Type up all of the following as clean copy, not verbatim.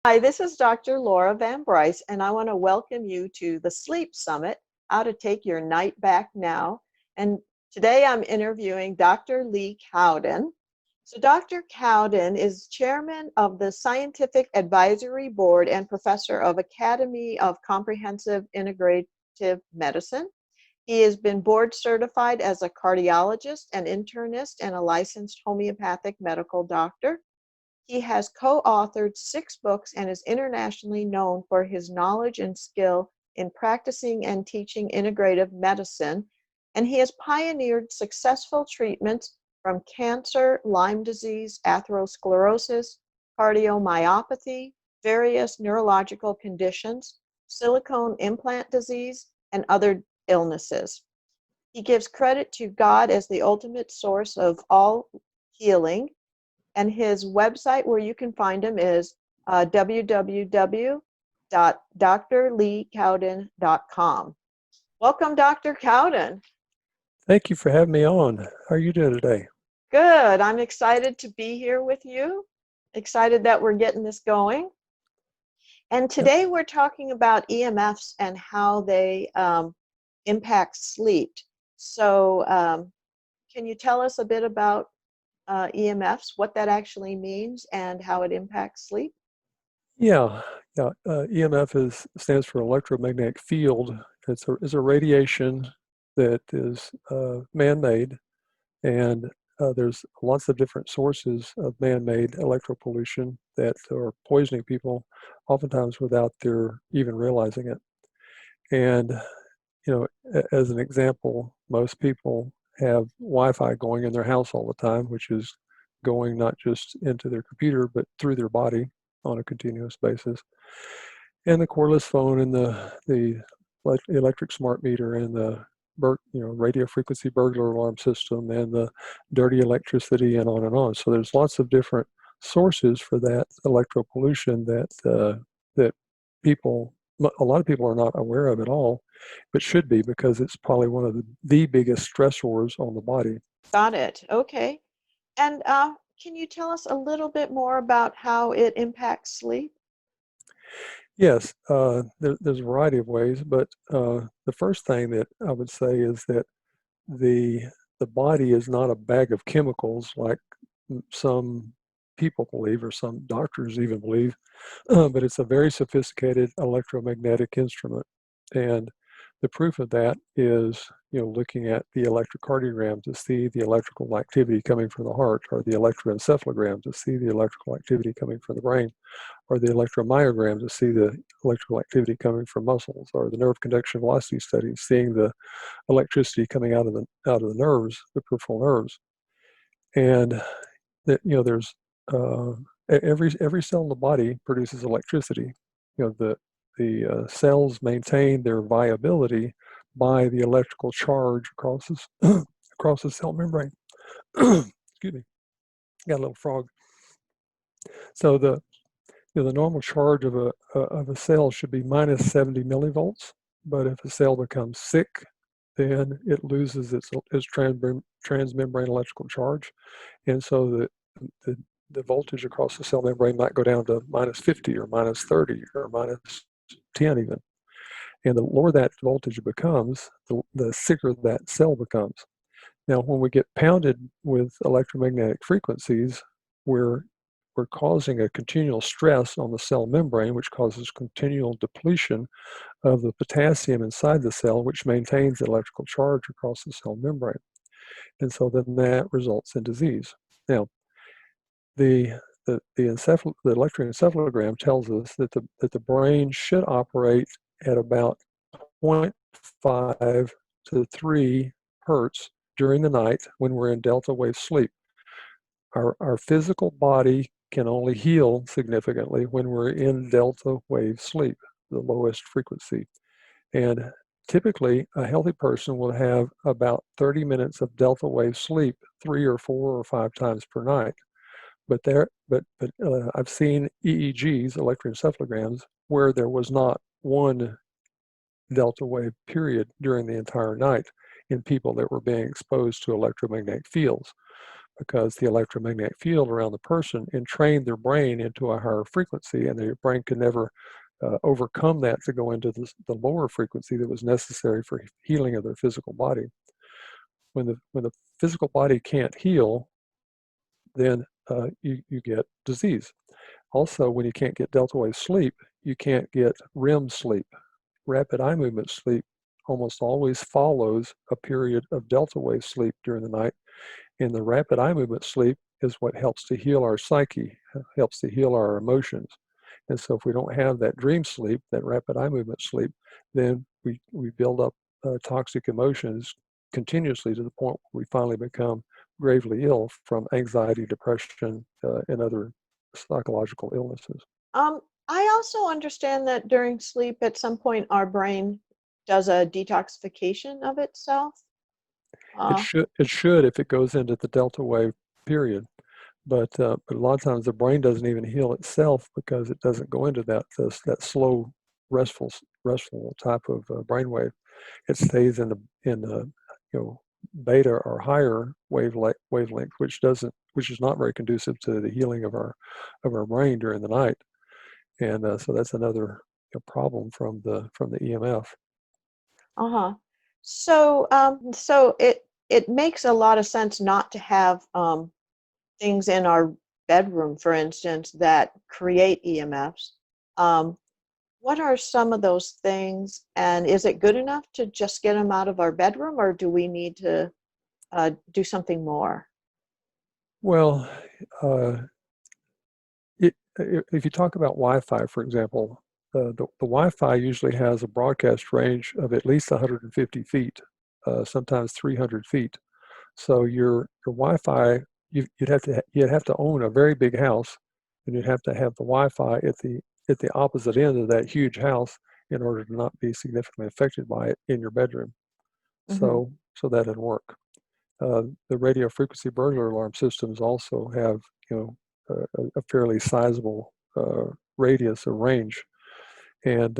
Hi, this is Dr. Laara Van Bryce, and I want to welcome you to the Sleep Summit, How to Take Your Night Back Now. And today I'm interviewing Dr. Lee Cowden. So Dr. Cowden is chairman of the Scientific Advisory Board and professor of Academy of Comprehensive Integrative Medicine. He has been board certified as a cardiologist, an internist, and a licensed homeopathic medical doctor. He has co-authored 6 books and is internationally known for his knowledge and skill in practicing and teaching integrative medicine, and he has pioneered successful treatments from cancer, Lyme disease, atherosclerosis, cardiomyopathy, various neurological conditions, silicone implant disease, and other illnesses. He gives credit to God as the ultimate source of all healing, and his website where you can find him is www.drleecowden.com. Welcome, Dr. Cowden. Thank you for having me on. How are you doing today? Good. I'm excited to be here with you. Excited that we're getting this going. And today we're talking about EMFs and how they impact sleep. So can you tell us a bit about EMFs, what that actually means, and how it impacts sleep? Yeah. EMF stands for electromagnetic field. It's a radiation that is man-made, and there's lots of different sources of man-made electropollution that are poisoning people, oftentimes without their even realizing it. And as an example, most people have Wi-Fi going in their house all the time, which is going not just into their computer, but through their body on a continuous basis. And the cordless phone and the electric smart meter and the radio frequency burglar alarm system and the dirty electricity and on and on. So there's lots of different sources for that electropollution that a lot of people are not aware of at all, but should be, because it's probably one of the biggest stressors on the body. Got it. Okay. And can you tell us a little bit more about how it impacts sleep? Yes, there's a variety of ways, but the first thing that I would say is that the body is not a bag of chemicals like some people believe, or some doctors even believe, but it's a very sophisticated electromagnetic instrument. And the proof of that is, looking at the electrocardiogram to see the electrical activity coming from the heart, or the electroencephalogram to see the electrical activity coming from the brain, or the electromyogram to see the electrical activity coming from muscles, or the nerve conduction velocity study, seeing the electricity coming out of the nerves, the peripheral nerves. And there's every cell in the body produces electricity. The cells maintain their viability by the electrical charge across the cell membrane. Excuse me, got a little frog. So the normal charge of a cell should be minus 70 millivolts, but if a cell becomes sick, then it loses its transmembrane electrical charge, and so the voltage across the cell membrane might go down to minus 50 or minus 30 or minus 10 even. And the lower that voltage becomes, the sicker that cell becomes. Now, when we get pounded with electromagnetic frequencies, we're causing a continual stress on the cell membrane, which causes continual depletion of the potassium inside the cell, which maintains the electrical charge across the cell membrane. And so then that results in disease. Now, the electroencephalogram tells us that the brain should operate at about 0.5 to 3 hertz during the night when we're in delta wave sleep. Our physical body can only heal significantly when we're in delta wave sleep, the lowest frequency. And typically, a healthy person will have about 30 minutes of delta wave sleep 3 or 4 or 5 times per night. But I've seen EEGs, electroencephalograms, where there was not one delta wave period during the entire night in people that were being exposed to electromagnetic fields. because the electromagnetic field around the person entrained their brain into a higher frequency, and their brain could never overcome that to go into the lower frequency that was necessary for healing of their physical body. When the physical body can't heal, then you get disease. Also, when you can't get delta wave sleep, you can't get REM sleep. Rapid eye movement sleep almost always follows a period of delta wave sleep during the night, and the rapid eye movement sleep is what helps to heal our psyche, helps to heal our emotions. And so if we don't have that dream sleep, that rapid eye movement sleep, then we build up toxic emotions continuously to the point where we finally become gravely ill from anxiety, depression, and other psychological illnesses. I also understand that during sleep, at some point, our brain does a detoxification of itself. It Uh, should if it goes into the delta wave period, but a lot of times the brain doesn't even heal itself because it doesn't go into that slow, restful type of brainwave. It stays in the beta or higher wavelength, which is not very conducive to the healing of our brain during the night, and so that's another problem from the EMF. uh-huh. So it makes a lot of sense not to have things in our bedroom, for instance, that create EMFs. Um, what are some of those things, and is it good enough to just get them out of our bedroom, or do we need to do something more? Well, uh, if you talk about Wi-Fi, for example, the Wi-Fi usually has a broadcast range of at least 150 feet, sometimes 300 feet. So your Wi-Fi, you'd have to own a very big house, and you'd have to have the Wi-Fi at the opposite end of that huge house in order to not be significantly affected by it in your bedroom. Hmm. So that didn't work. The radio frequency burglar alarm systems also have, a fairly sizable radius or range, and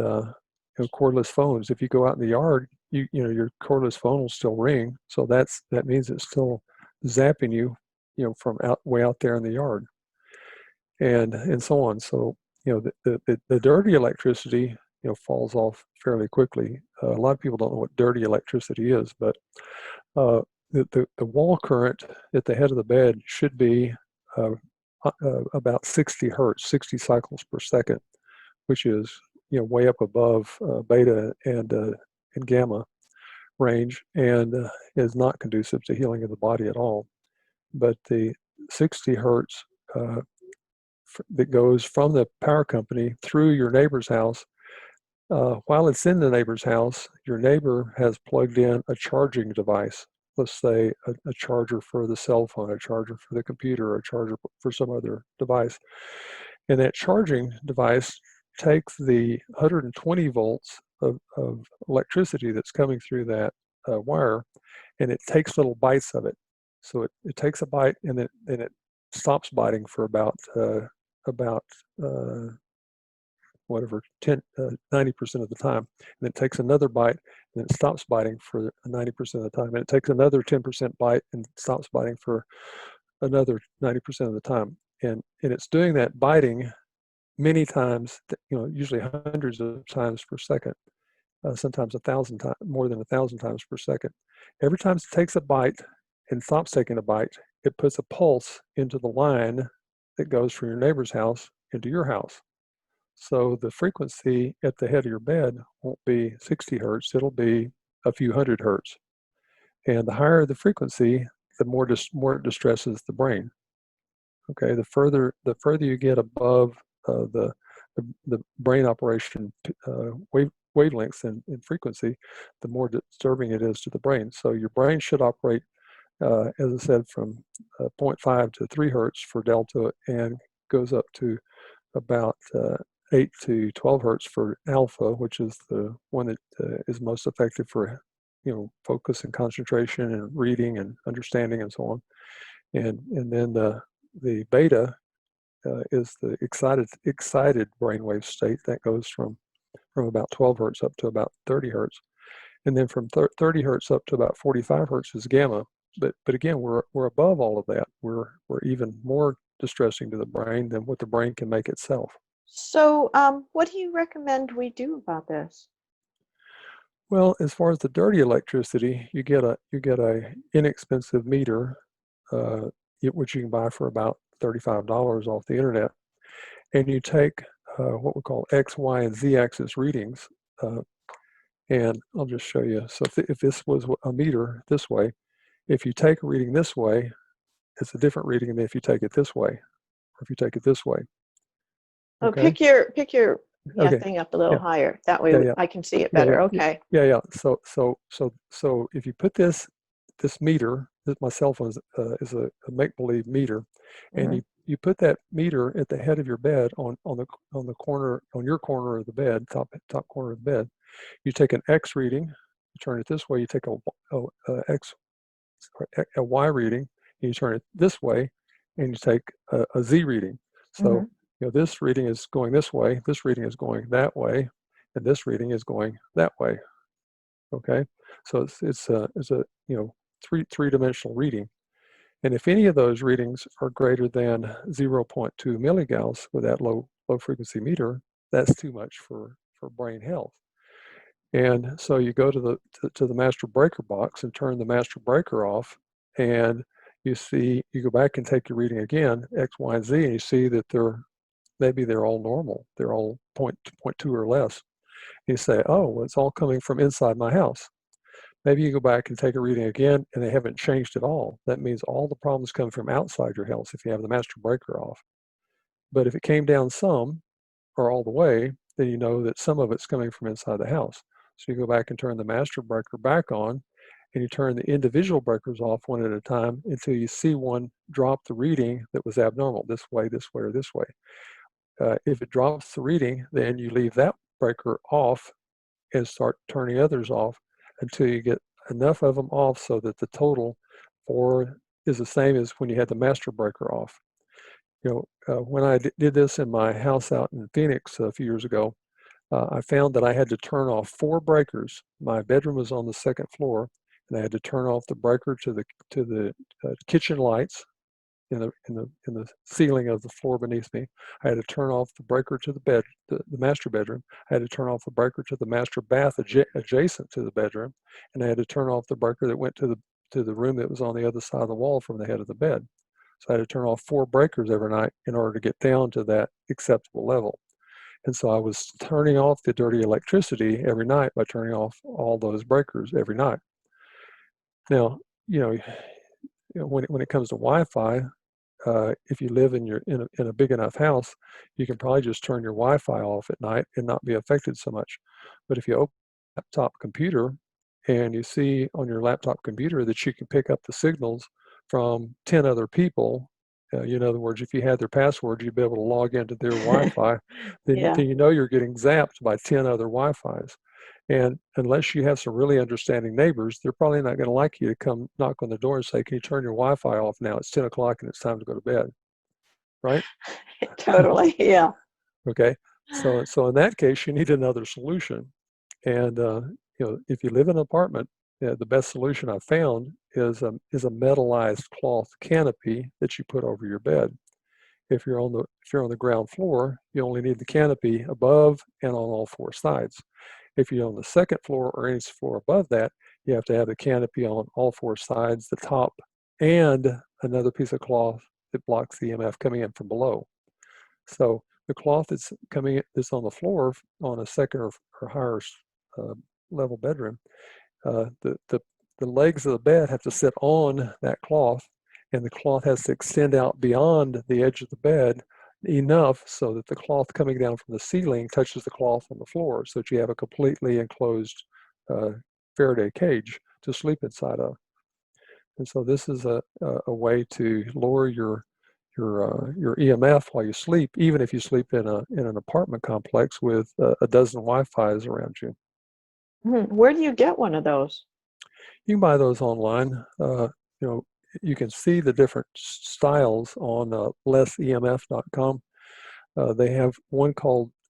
cordless phones. If you go out in the yard, your cordless phone will still ring, so that means it's still zapping you, from way out there in the yard, and so on. So the dirty electricity falls off fairly quickly. A lot of people don't know what dirty electricity is, but uh, the wall current at the head of the bed should be uh, about 60 hertz, 60 cycles per second, which is way up above beta and gamma range, and is not conducive to healing of the body at all. But the 60 hertz that goes from the power company through your neighbor's house, while it's in the neighbor's house, your neighbor has plugged in a charging device. Let's say a charger for the cell phone, a charger for the computer, a charger for some other device. And that charging device takes the 120 volts of electricity that's coming through that wire, and it takes little bites of it. So it takes a bite, and then it stops biting for about whatever 90% of the time, and it takes another bite, and it stops biting for 90% of the time, and it takes another 10% bite and stops biting for another 90% of the time, and it's doing that biting many times, usually hundreds of times per second, sometimes 1,000 times, more than 1,000 times per second. Every time it takes a bite and stops taking a bite, it puts a pulse into the line that goes from your neighbor's house into your house. So the frequency at the head of your bed won't be 60 hertz, it'll be a few hundred hertz. And the higher the frequency, the more it distresses the brain. Okay, the further you get above the brain operation wavelengths and frequency, the more disturbing it is to the brain. So your brain should operate, as I said, from 0.5 to 3 hertz for delta, and goes up to about 8 to 12 hertz for alpha, which is the one that is most effective for focus and concentration and reading and understanding and so on. And then the beta is the excited brainwave state that goes from about 12 hertz up to about 30 hertz. And then from 30 hertz up to about 45 hertz is gamma. but again, we're above all of that. We're even more distressing to the brain than what the brain can make itself. So, what do you recommend we do about this? Well, as far as the dirty electricity, you get a inexpensive meter, which you can buy for about $35 off the internet, and you take what we call X, Y, and Z axis readings. And I'll just show you. So if this was a meter this way, if you take a reading this way, it's a different reading than if you take it this way, or if you take it this way. Oh, Okay. pick your Okay. thing up a little Yeah. higher. That way Yeah. I can see it Yeah. better. Yeah. Okay. Yeah. So if you put this meter, my cell phone is a make-believe meter, and Hmm. you put that meter at the head of your bed on the corner, on your corner of the bed, top corner of the bed. You take an X reading, you turn it this way. You take a Y reading, and you turn it this way, and you take a Z reading. Hmm. So this reading is going this way, this reading is going that way, and this reading is going that way. Okay, so it's a three-dimensional reading, and if any of those readings are greater than 0.2 milligauss with that low frequency meter, that's too much for brain health. And so you go to the master breaker box and turn the master breaker off, and you go back and take your reading again, X, Y, and Z, and you see that maybe they're all normal. They're all 0.2 or less. You say, oh, well, it's all coming from inside my house. Maybe you go back and take a reading again, and they haven't changed at all. That means all the problems come from outside your house if you have the master breaker off. But if it came down some, or all the way, then you know that some of it's coming from inside the house. So you go back and turn the master breaker back on, and you turn the individual breakers off one at a time until you see one drop the reading that was abnormal, this way, or this way. If it drops the reading, then you leave that breaker off and start turning others off until you get enough of them off so that the total is the same as when you had the master breaker off. When I did this in my house out in Phoenix a few years ago, I found that I had to turn off 4 breakers. My bedroom was on the second floor, and I had to turn off the breaker to the kitchen lights in the ceiling of the floor beneath me. I had to turn off the breaker to the master bedroom. I had to turn off the breaker to the master bath adjacent to the bedroom, and I had to turn off the breaker that went to the room that was on the other side of the wall from the head of the bed. So I had to turn off 4 breakers every night in order to get down to that acceptable level. And so I was turning off the dirty electricity every night by turning off all those breakers every night. Now, when it comes to Wi-Fi, if you live in a big enough house, you can probably just turn your Wi-Fi off at night and not be affected so much. But if you open a laptop computer and you see on your laptop computer that you can pick up the signals from 10 other people, in other words, if you had their password, you'd be able to log into their Wi-Fi, then Yeah. you know you're getting zapped by 10 other Wi-Fis. And unless you have some really understanding neighbors, they're probably not going to like you to come knock on the door and say, can you turn your Wi-Fi off now? It's 10 o'clock and it's time to go to bed, right? Totally. Yeah. Okay. So in that case, you need another solution. And, if you live in an apartment, the best solution I've found is a metallized cloth canopy that you put over your bed. If you're on the ground floor, you only need the canopy above and on all 4 sides. If you're on the second floor or any floor above that, you have to have the canopy on all 4 sides, the top, and another piece of cloth that blocks the EMF coming in from below. So the cloth that's on the floor on a second or higher uh, level bedroom, the legs of the bed have to sit on that cloth, and the cloth has to extend out beyond the edge of the bed enough so that the cloth coming down from the ceiling touches the cloth on the floor, so that you have a completely enclosed uh, Faraday cage to sleep inside of. And so this is a way to lower your EMF while you sleep, even if you sleep in an apartment complex with a dozen Wi-Fi's around you. Where do you get one of those? You can buy those online. You can see the different styles on lessemf.com. They have one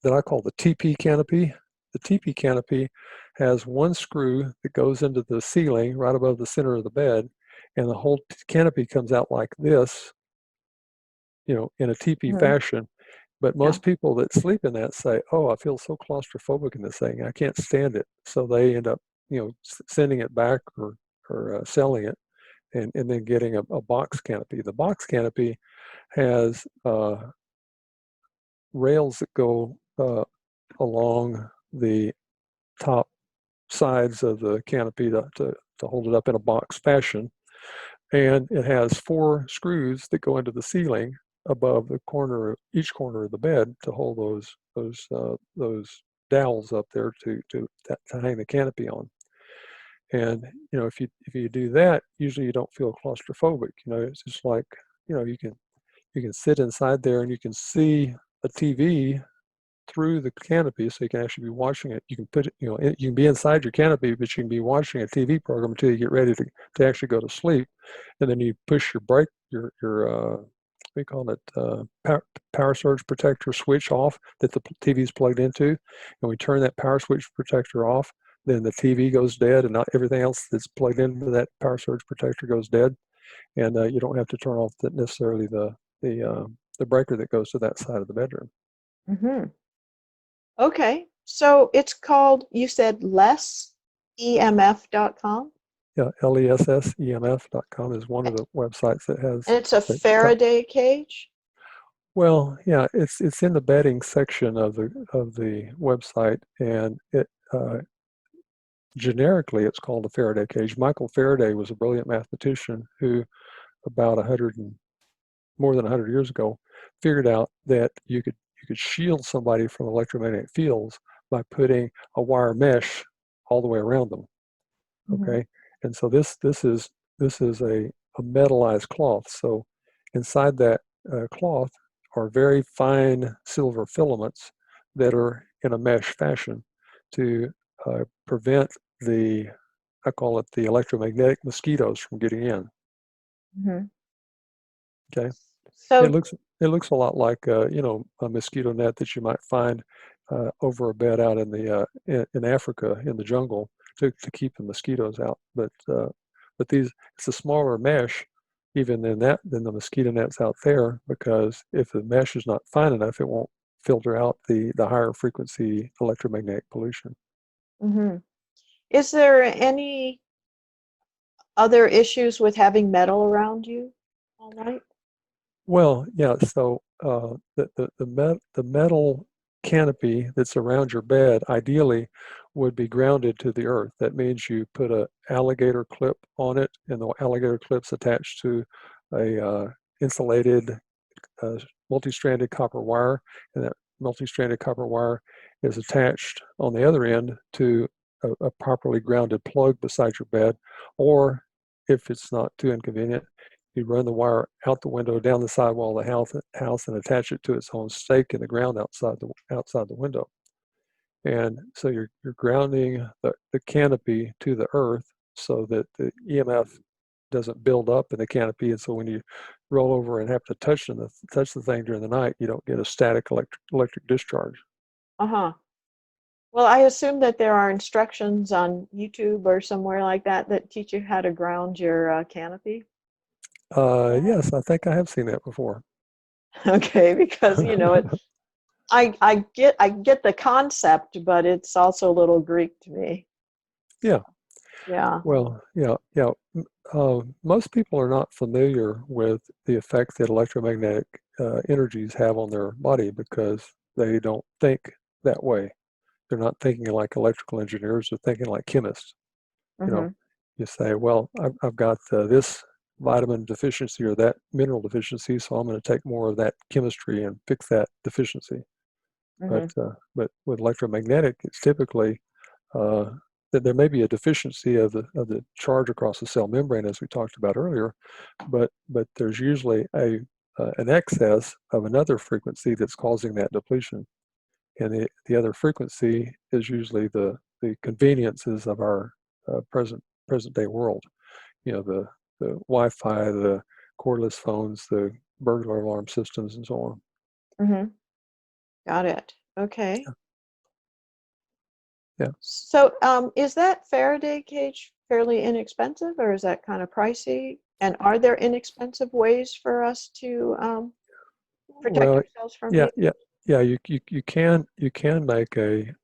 that I call the TP canopy. The TP canopy has one screw that goes into the ceiling right above the center of the bed, and the whole canopy comes out like this, in a teepee Mhm. fashion. But Yeah. most people that sleep in that say, "Oh, I feel so claustrophobic in this thing. I can't stand it." So they end up, sending it back or selling it, and then getting a box canopy. The box canopy has rails that go along the top sides of the canopy to hold it up in a box fashion. And it has 4 screws that go into the ceiling above each corner of the bed to hold those dowels up there to hang the canopy on. And if you do that, usually you don't feel claustrophobic. It's just like you can sit inside there and you can see a TV through the canopy, so you can actually be watching it. You can put it, you can be inside your canopy, but you can be watching a TV program until you get ready to actually go to sleep. And then you push your brake, what do you call it, power surge protector switch off that the TV is plugged into. And we turn that power switch protector off, then the TV goes dead, and not everything else that's plugged into that power surge protector goes dead. And you don't have to turn off necessarily the breaker that goes to that side of the bedroom. Mhm. Okay. So it's called, you said lessemf.com, Yeah, lessemf.com is one of the websites that has and it's a that. Faraday cage. Well, yeah, it's in the bedding section of the website, and it generically it's called a Faraday cage. Michael Faraday was a brilliant mathematician who, about more than 100 years ago, figured out that you could shield somebody from electromagnetic fields by putting a wire mesh all the way around them. Mhm. Okay, and so this is a metallized cloth. So inside that cloth are very fine silver filaments that are in a mesh fashion to prevent I call it the electromagnetic mosquitoes from getting in. Mhm. Okay, it So, looks it looks a lot like a mosquito net that you might find over a bed out in Africa in the jungle to keep the mosquitoes out. But it's a smaller mesh even than the mosquito nets out there, because if the mesh is not fine enough, it won't filter out the higher frequency electromagnetic pollution. mhm. Is there any other issues with having metal around you all night? Well, yeah. So the metal canopy that's around your bed ideally would be grounded to the earth. That means you put a alligator clip on it, and the alligator clip's attached to a insulated uh, multi-stranded copper wire, and that multi-stranded copper wire is attached on the other end to a properly grounded plug beside your bed. Or if it's not too inconvenient, you run the wire out the window, down the sidewall of the house, and attach it to its own stake in the ground outside the window. And so you're grounding the canopy to the earth so that the EMF doesn't build up in the canopy, and so when you roll over and have to touch the thing during the night, you don't get a static electric discharge. Uh-huh. Well, I assume that there are instructions on YouTube or somewhere like that that teach you how to ground your canopy. Yes, I think I have seen that before. Okay, because I get the concept, but it's also a little Greek to me. Yeah, Yeah. well, yeah, yeah. Most people are not familiar with the effect that electromagnetic energies have on their body because they don't think that way. They're not thinking like electrical engineers, they're thinking like chemists. You know, Mhm. you say, well, I've got this vitamin deficiency or that mineral deficiency, so I'm going to take more of that chemistry and fix that deficiency. Mhm. But with electromagnetic, it's typically uh, that there may be a deficiency of the charge across the cell membrane, as we talked about earlier, but there's usually an excess of another frequency that's causing that depletion, and the other frequency is usually the conveniences of our present day world. The Wi-Fi, the cordless phones, the burglar alarm systems, and so on. Mhm. Got it. Okay. Yeah. So, is that Faraday cage fairly inexpensive, or is that kind of pricey? And are there inexpensive ways for us to protect Well, ourselves from yeah, EMF? yeah, yeah. You can make a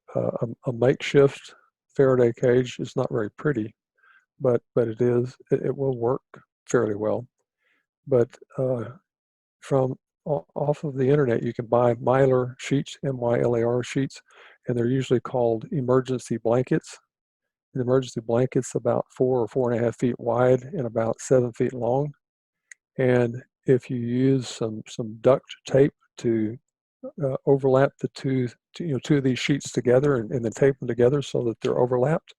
makeshift Faraday cage. It's not very pretty, but it will work fairly well. But from off of the internet, you can buy Mylar sheets, MYLAR sheets, and they're usually called emergency blankets. An emergency blanket's about 4 or 4.5 feet wide and about 7 feet long. And if you use some duct tape to overlap the two of these sheets together and then tape them together so that they're overlapped,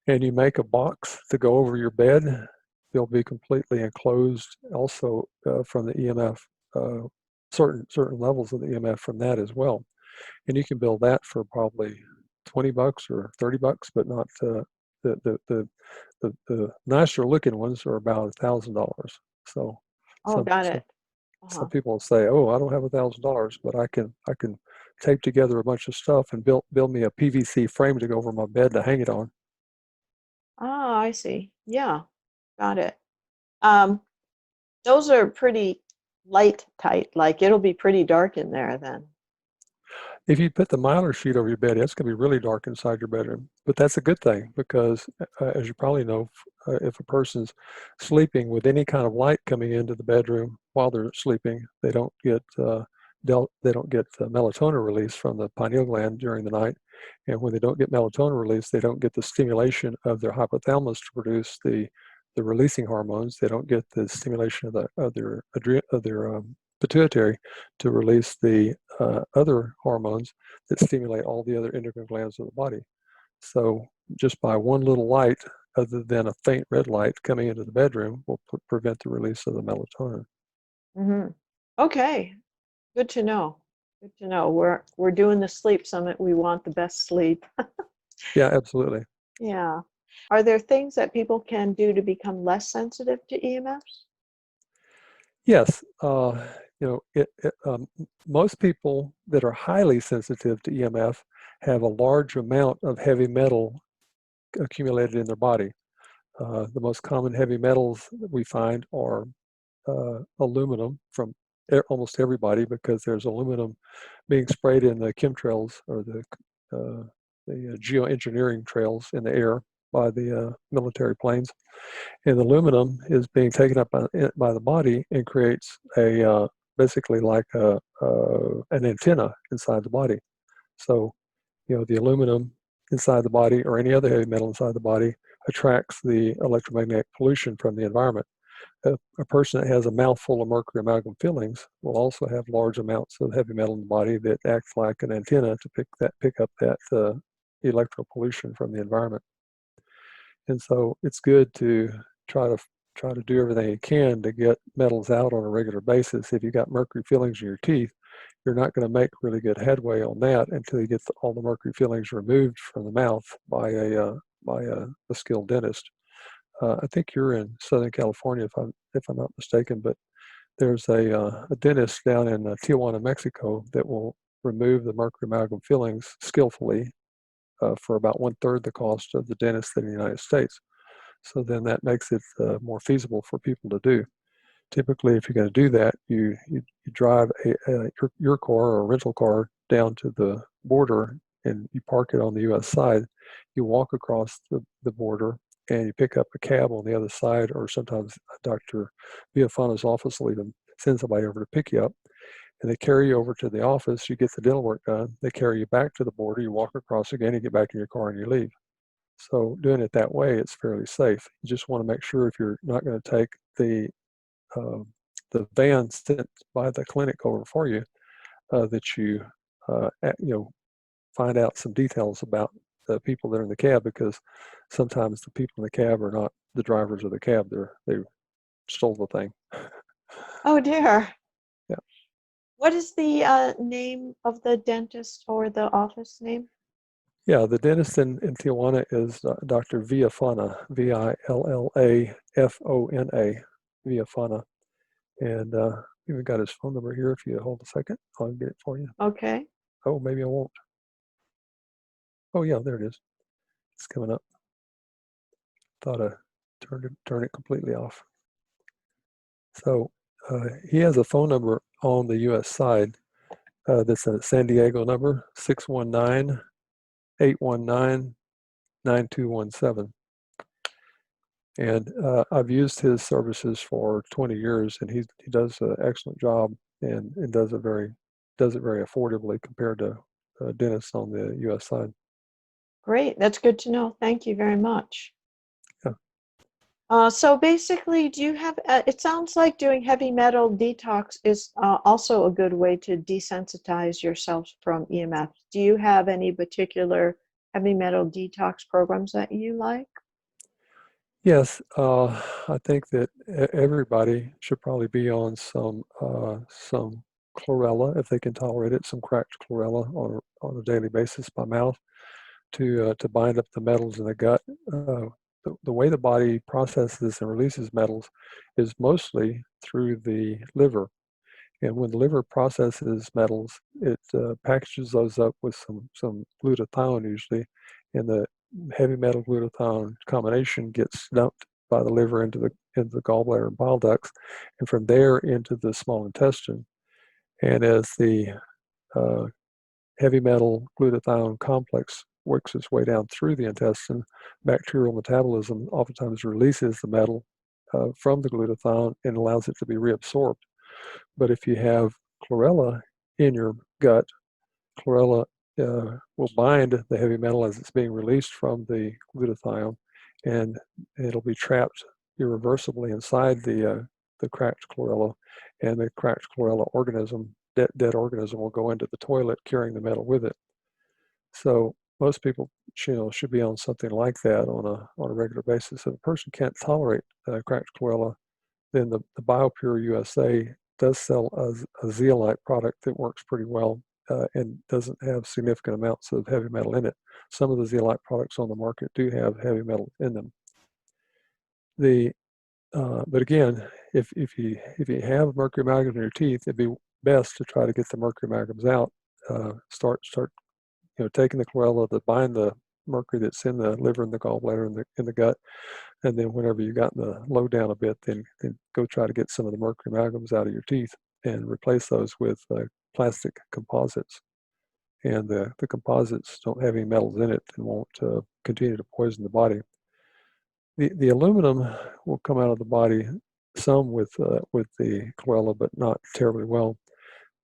and you make a box to go over your bed, they'll be completely enclosed also from the EMF, certain levels of the EMF from that as well. And you can build that for probably $20 or $30, but not the the the the nicer looking ones are about $1,000. So Oh, some got some it. some Uh-huh. people will say, "Oh, I don't have $1,000, but I can tape together a bunch of stuff and build me a PVC frame to go over my bed to hang it on." Ah, I see. Yeah, got it. Um, those are pretty light tight, like it'll be pretty dark in there then. If you put the Mylar sheet over your bed, it's going to be really dark inside your bedroom. But that's a good thing because, as you probably know, if a person's sleeping with any kind of light coming into the bedroom while they're sleeping, they don't get melatonin release from the pineal gland during the night. And when they don't get melatonin release, they don't get the stimulation of their hypothalamus to produce the releasing hormones. They don't get the stimulation of their pituitary to release the other hormones that stimulate all the other endocrine glands of the body. So just by one little light, other than a faint red light coming into the bedroom, will prevent the release of the melatonin. Hmm. Okay, good to know. Good to know. We're doing the sleep summit. We want the best sleep. Yeah, absolutely. Yeah. Are there things that people can do to become less sensitive to EMFs? Yes, most people that are highly sensitive to EMF have a large amount of heavy metal accumulated in their body. The most common heavy metals that we find are aluminum from almost everybody because there's aluminum being sprayed in the chemtrails or the geoengineering trails in the air by the military planes. And aluminum is being taken up by the body and creates basically like an antenna inside the body. So, the aluminum inside the body or any other heavy metal inside the body attracts the electromagnetic pollution from the environment. A person that has a mouthful of mercury amalgam fillings will also have large amounts of heavy metal in the body that acts like an antenna to pick up that electro pollution from the environment. And so it's good to try to try to do everything you can to get metals out on a regular basis. If you got mercury fillings in your teeth, you're not going to make really good headway on that until you get all the mercury fillings removed from the mouth by a skilled dentist. I think you're in Southern California, if I'm not mistaken, but there's a dentist down in Tijuana, Mexico, that will remove the mercury amalgam fillings skillfully for about one-third the cost of the dentist in the United States. So then that makes it more feasible for people to do. Typically, if you're going to do that, you drive your car or a rental car down to the border and you park it on the U.S. side. You walk across the border and you pick up a cab on the other side, or sometimes Dr. Viafana's office will even send somebody over to pick you up. And they carry you over to the office. You get the dental work done. They carry you back to the border. You walk across again. You get back in your car and you leave. So doing it that way, it's fairly safe. You just want to make sure if you're not going to take uh, the van sent by the clinic over for you, that you find out some details about the people that are in the cab, because sometimes the people in the cab are not the drivers of the cab. They stole the thing. Oh dear. Yeah, What is the name of the dentist or the office name? yeah. The dentist in Tijuana is Dr. Villafana, Villafona, Villafana, and even got his phone number here. If you hold a second, I'll get it for you. Okay. Oh, maybe I won't. Oh yeah, there it is. It's coming up. Thought I turn it completely off. So he has a phone number on the U.S. side that's a San Diego number, 619-819-9217. And I've used his services for 20 years, and he does an excellent job and does it very affordably compared to dentists on the U.S. side. Great. That's good to know. Thank you very much. Yeah. So basically, do you have, it sounds like doing heavy metal detox is also a good way to desensitize yourself from EMF. Do you have any particular heavy metal detox programs that you like? Yes, I think that everybody should probably be on some chlorella if they can tolerate it, some cracked chlorella on a daily basis by mouth to bind up the metals in the gut. The way the body processes and releases metals is mostly through the liver. And when the liver processes metals, it packages those up with some glutathione usually, and the heavy metal glutathione combination gets dumped by the liver into the gallbladder and bile ducts, and from there into the small intestine. And as the uh, heavy metal glutathione complex works its way down through the intestine, bacterial metabolism oftentimes releases the metal from the glutathione and allows it to be reabsorbed. But if you have chlorella in your gut, chlorella will bind the heavy metal as it's being released from the glutathione, and it'll be trapped irreversibly inside the cracked chlorella, and the cracked chlorella organism, dead organism, will go into the toilet carrying the metal with it. So most people, should be on something like that on a regular basis. If a person can't tolerate cracked chlorella, then the BioPure USA does sell a zeolite product that works pretty well and doesn't have significant amounts of heavy metal in it. Some of the zeolite products on the market do have heavy metal in them. But again, if you have mercury amalgam in your teeth, it'd be best to try to get the mercury amalgams out. Start taking the chlorella to bind the mercury that's in the liver and the gallbladder and in the gut. And then whenever you've gotten the load down a bit, then go try to get some of the mercury amalgams out of your teeth and replace those with plastic composites. And the composites don't have any metals in it and won't continue to poison the body. The aluminum will come out of the body some with the chlorella, but not terribly well.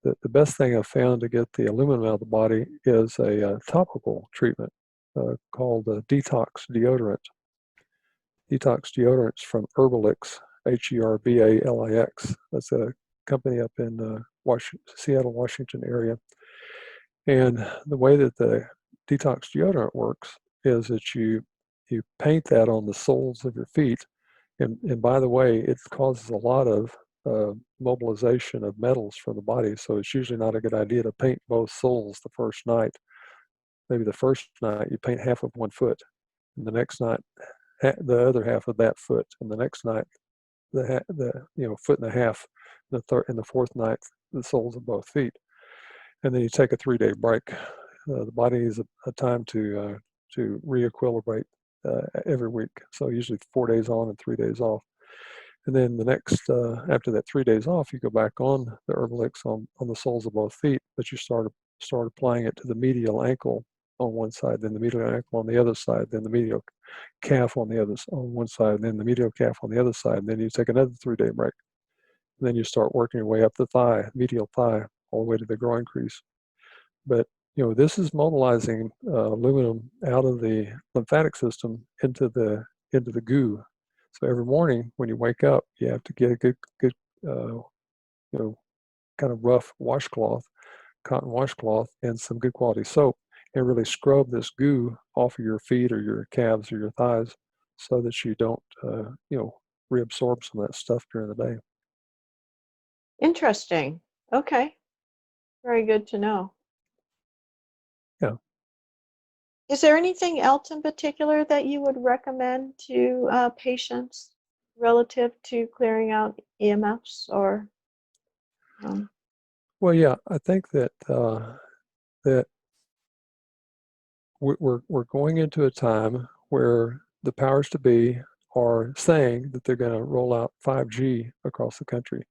The best thing I've found to get the aluminum out of the body is a topical treatment called detox deodorant. Detox deodorants from Herbalix, Herbalix. That's a company up in Seattle, Washington area. And the way that the detox deodorant works is that you paint that on the soles of your feet. And by the way, it causes a lot of mobilization of metals from the body. So it's usually not a good idea to paint both soles the first night. Maybe the first night you paint half of one foot, and the next night the other half of that foot, and the next night the foot and a half, the third and the fourth night the soles of both feet, and then you take a 3-day break. The body needs a time to re-equilibrate every week. So usually 4 days on and 3 days off. And then the next, after that 3 days off, you go back on the Herbalix on the soles of both feet, but you start applying it to the medial ankle on one side, then the medial ankle on the other side, then the medial calf on the other on one side, and then the medial calf on the other side. And then you take another 3-day break. And then you start working your way up the thigh, medial thigh, all the way to the groin crease. But this is mobilizing aluminum out of the lymphatic system into the goo. So every morning when you wake up, you have to get a good kind of rough washcloth, cotton washcloth, and some good quality soap, and really scrub this goo off of your feet or your calves or your thighs, so that you don't reabsorb some of that stuff during the day. Interesting. Okay. Very good to know. Yeah. Is there anything else in particular that you would recommend to patients relative to clearing out EMFs or? Um, Well, yeah, I think that that we're going into a time where the powers to be are saying that they're going to roll out 5G across the country.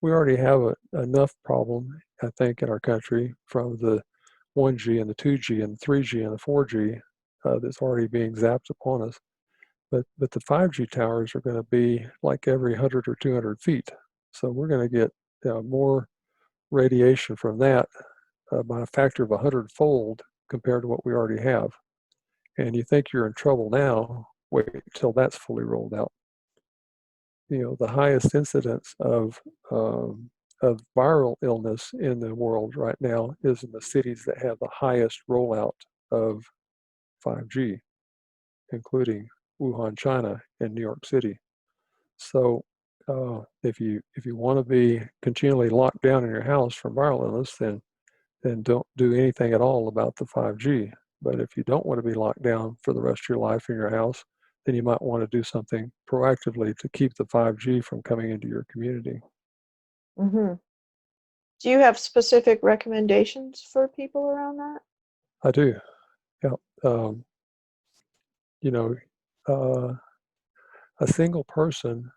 We already have enough problem, I think, in our country from the 1G and the 2G and the 3G and the 4G that's already being zapped upon us. But the 5G towers are going to be like every 100 or 200 feet. So we're going to get more radiation from that by a factor of 100-fold compared to what we already have. And you think you're in trouble now, wait till that's fully rolled out. The highest incidence of viral illness in the world right now is in the cities that have the highest rollout of 5G, including Wuhan, China, and New York City. So if you want to be continually locked down in your house from viral illness, then don't do anything at all about the 5G. But if you don't want to be locked down for the rest of your life in your house, then you might want to do something proactively to keep the 5G from coming into your community. Mm-hmm. Do you have specific recommendations for people around that? I do. Yeah. You know, a single person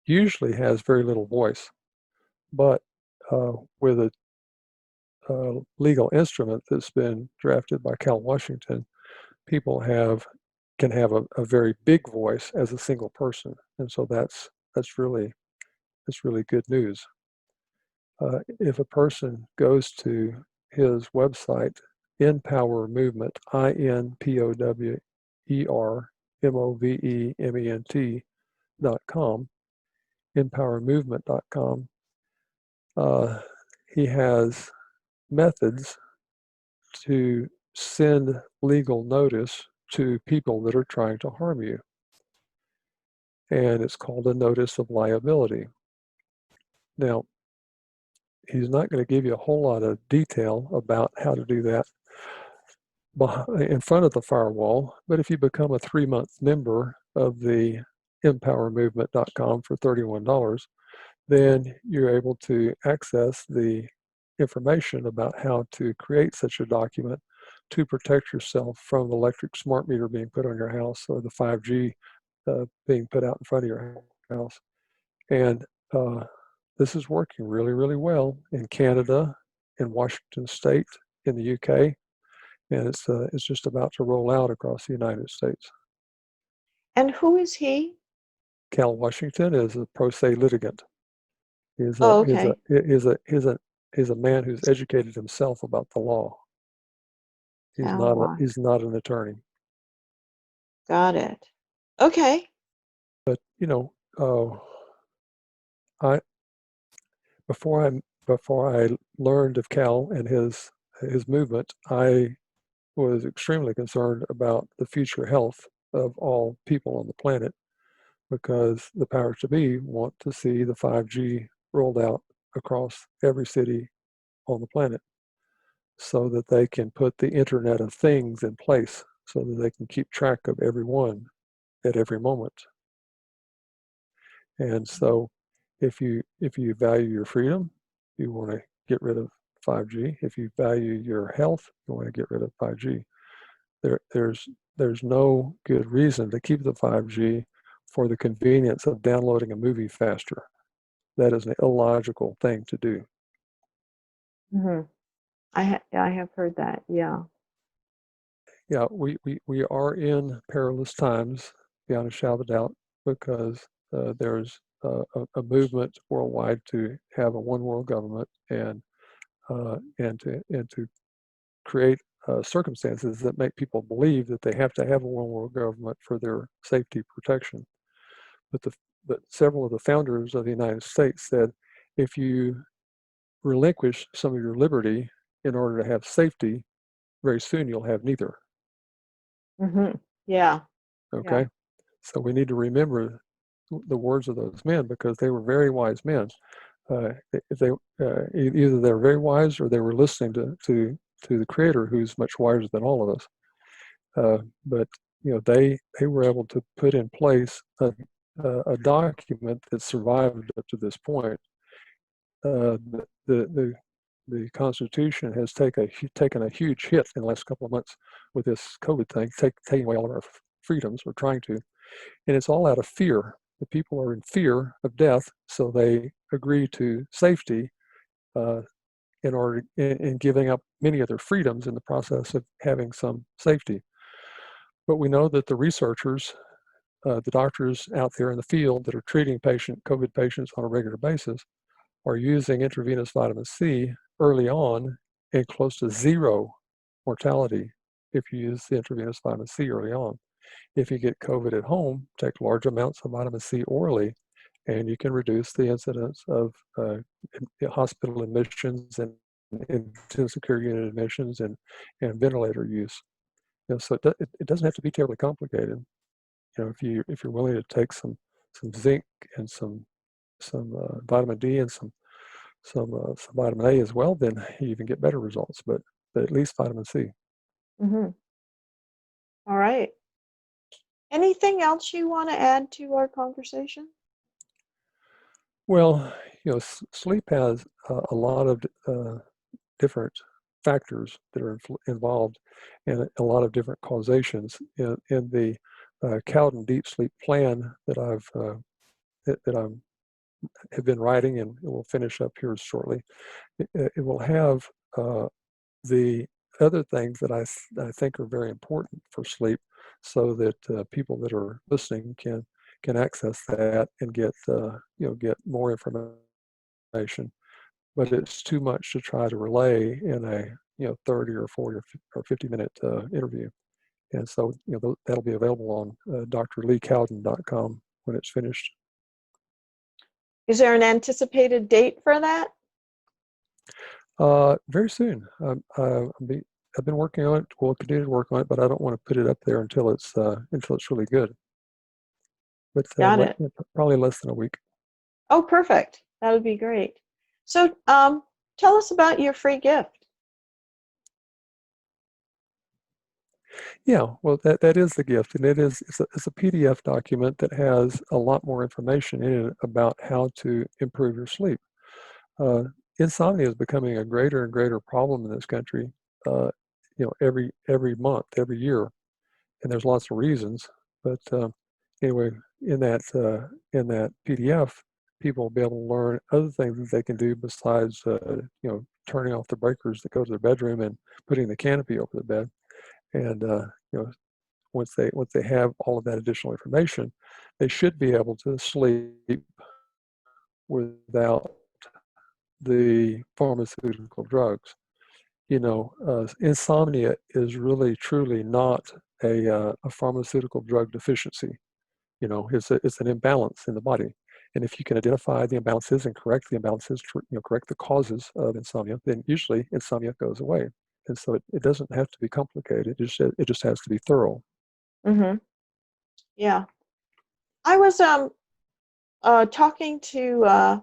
usually has very little voice, but with a legal instrument that's been drafted by Cal Washington, people can have a very big voice as a single person, and so that's really good news. If a person goes to his website, Empower Movement, INPOWERMOVEMENT.com, empowermovement.com, he has methods to send legal notice to people that are trying to harm you. And it's called a notice of liability. Now, he's not going to give you a whole lot of detail about how to do that in front of the firewall, but if you become a 3-month member of the empowermovement.com for $31, then you're able to access the information about how to create such a document to protect yourself from the electric smart meter being put on your house or the 5G being put out in front of your house. And this is working really, really well in Canada, in Washington State, in the UK, and it's just about to roll out across the United States. And who is he? Cal Washington is a pro se litigant. Is Oh, okay. a man who's educated himself about the law. He's not an attorney. Got it. Okay. But I before I learned of Cal and his movement, I was extremely concerned about the future health of all people on the planet, because the powers to be want to see the 5G rolled out across every city on the planet so that they can put the Internet of Things in place so that they can keep track of everyone at every moment. And so if you value your freedom, you want to get rid of 5G. If you value your health, you want to get rid of 5G. There's no good reason to keep the 5G for the convenience of downloading a movie faster. That is an illogical thing to do. Mm-hmm. I have heard that. Yeah. Yeah, we are in perilous times, beyond a shadow of a doubt, because there's a movement worldwide to have a one world government and to create circumstances that make people believe that they have to have a one world government for their safety protection. But several of the founders of the United States said, if you relinquish some of your liberty in order to have safety, very soon you'll have neither. Mm-hmm. Yeah. Okay. Yeah. So we need to remember the words of those men, because they were very wise men. Either they're very wise or they were listening to the Creator, who's much wiser than all of us. But they were able to put in place a document that survived up to this point. The the Constitution has taken a huge hit in the last couple of months with this COVID thing, taking away all of our freedoms, or trying to. And it's all out of fear. The people are in fear of death, so they agree to safety uh, in giving up many of their freedoms in the process of having some safety. But we know that the researchers, the doctors out there in the field that are treating COVID patients on a regular basis, are using intravenous vitamin C early on and close to zero mortality if you use the intravenous vitamin C early on. If you get COVID at home, take large amounts of vitamin C orally, and you can reduce the incidence of hospital admissions and intensive care unit admissions and ventilator use. So it doesn't have to be terribly complicated. If you're willing to take some zinc and some vitamin D and some vitamin A as well, then you even get better results. But at least vitamin C. Mm-hmm. All right. Anything else you want to add to our conversation? Well, sleep has a lot of different factors that are involved, and a lot of different causations. In the Cowden deep sleep plan that I have been writing and will finish up here shortly, it will have the other things that I think are very important for sleep, so that people that are listening can access that and get more information. But it's too much to try to relay in a 30 or 40 or 50-minute interview. And so that'll be available on drleecowden.com when it's finished. Is there an anticipated date for that? Very soon. I've been working on it. We'll continue to work on it, but I don't want to put it up there until it's really good. But Got it. probably less than a week. Oh, perfect. That would be great. So, tell us about your free gift. Yeah, well, that is the gift, and it's a PDF document that has a lot more information in it about how to improve your sleep. Uh, Insomnia is becoming a greater and greater problem in this country. Every month, every year, and there's lots of reasons. But anyway, in that PDF, people will be able to learn other things that they can do besides turning off the breakers that go to their bedroom and putting the canopy over the bed. And once they have all of that additional information, they should be able to sleep without the pharmaceutical drugs. Insomnia is really truly not a pharmaceutical drug deficiency. It's an imbalance in the body. And if you can identify the imbalances and correct the imbalances, correct the causes of insomnia, then usually insomnia goes away. And so it doesn't have to be complicated. It just has to be thorough. Mm-hmm. Yeah. I was talking to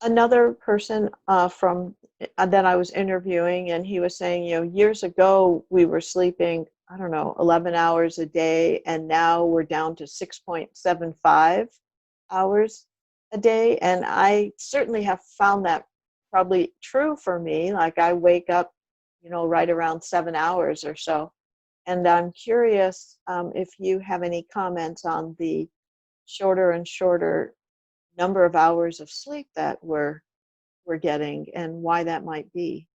another person from that I was interviewing, and he was saying, years ago we were sleeping, I don't know, 11 hours a day, and now we're down to 6.75 hours a day. And I certainly have found that probably true for me. Like I wake up, right around 7 hours or so. And I'm curious if you have any comments on the shorter and shorter number of hours of sleep that we're getting and why that might be.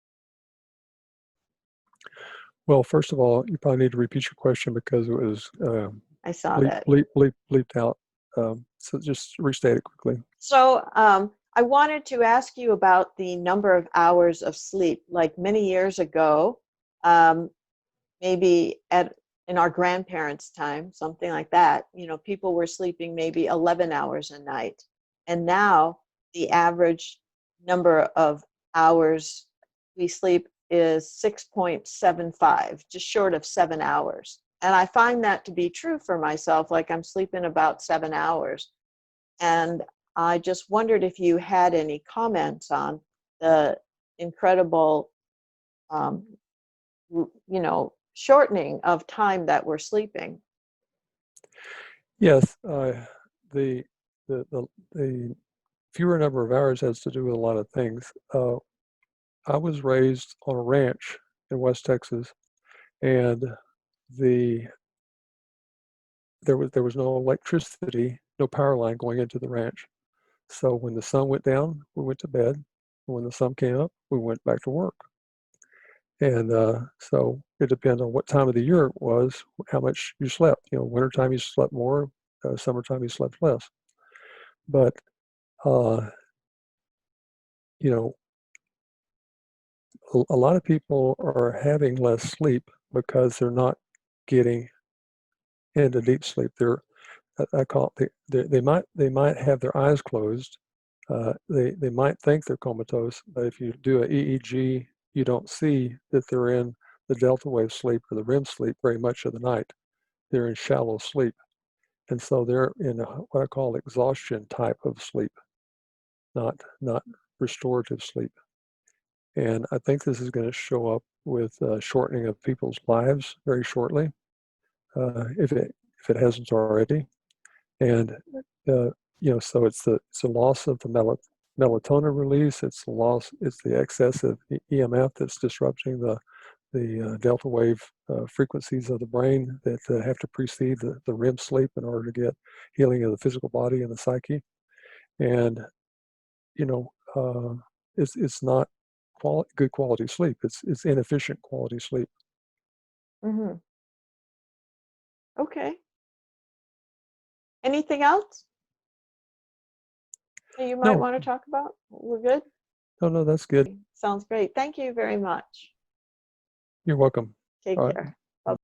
Well, first of all, you probably need to repeat your question because it was I saw that. bleeped out. So just restate it quickly. So I wanted to ask you about the number of hours of sleep. Like many years ago, um, maybe in our grandparents' time, something like that, people were sleeping maybe 11 hours a night. And now the average number of hours we sleep is 6.75, just short of 7 hours. And I find that to be true for myself, like I'm sleeping about 7 hours. And I just wondered if you had any comments on the incredible, um, shortening of time that we're sleeping. Yes, the, the fewer number of hours has to do with a lot of things. I was raised on a ranch in West Texas, and there was no electricity, no power line going into the ranch. So when the sun went down, we went to bed. When the sun came up, we went back to work. And so it depends on what time of the year it was, how much you slept. Wintertime you slept more, summertime you slept less. But uh, you know, a lot of people are having less sleep because they're not getting into deep sleep. I call it, they might have their eyes closed. They might think they're comatose, but if you do an EEG, you don't see that they're in the delta wave sleep or the REM sleep very much of the night. They're in shallow sleep. And so they're in what I call exhaustion type of sleep, not restorative sleep. And I think this is going to show up with shortening of people's lives very shortly, if it hasn't already. And so it's the loss of the melatonin release. It's the excess of EMF that's disrupting the delta wave frequencies of the brain that have to precede the REM sleep in order to get healing of the physical body and the psyche. And you know, it's not good quality sleep. It's inefficient quality sleep. Mm-hmm. Okay. Anything else that you might No, want to talk about? We're good? no, that's good. Sounds great. Thank you very much. You're welcome. Take All right. care.